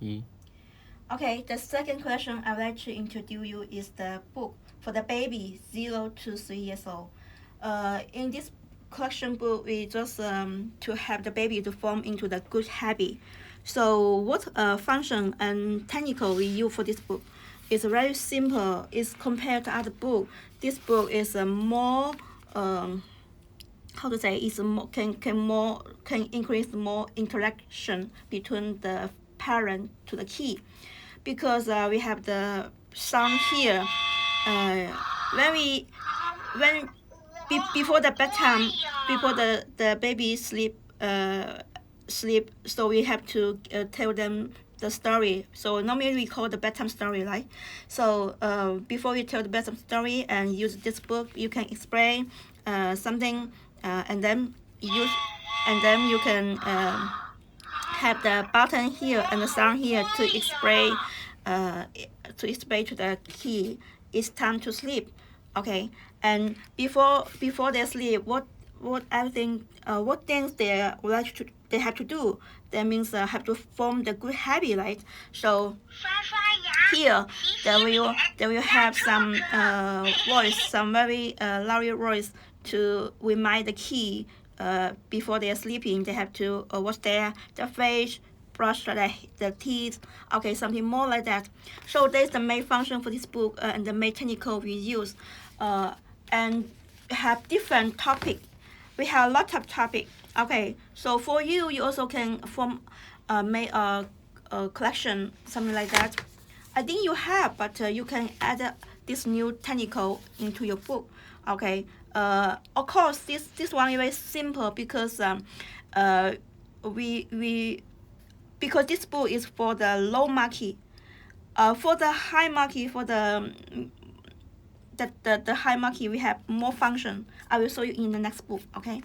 E. Okay, the second question I would like to introduce you is the book for the baby 0 to 3 years old. In this collection book, we just to help the baby to form into the good habit. So what function and technical we use for this book is very simple. It's compared to other book. This book is more how to say is more can increase more interaction between the parent to the kid because we have the sound here when we when before the bedtime before the baby sleep, so we have to tell them the story. So normally we call the bedtime story, right? So before you tell the bedtime story and use this book, you can explain something, and then you can have the button here and the sound here uh, to explain to the kid it's time to sleep. Okay, and before they sleep, what everything what things they have to do. That means have to form the good habit, right? So here they will have some voice, some very loud voice to remind the kid before they are sleeping. They have to wash their face, brush the teeth. Okay, something more like that. So that's the main function for this book and the main technical we use, and have different topic. We have a lot of topic. Okay, so for you, you also can form make a collection, something like that. I think you have, but you can add this new technical into your book. Okay. Of course, this one is very simple because uh, we because this book is for the low market. For the high market, for the high market, we have more function. I will show you in the next book. Okay.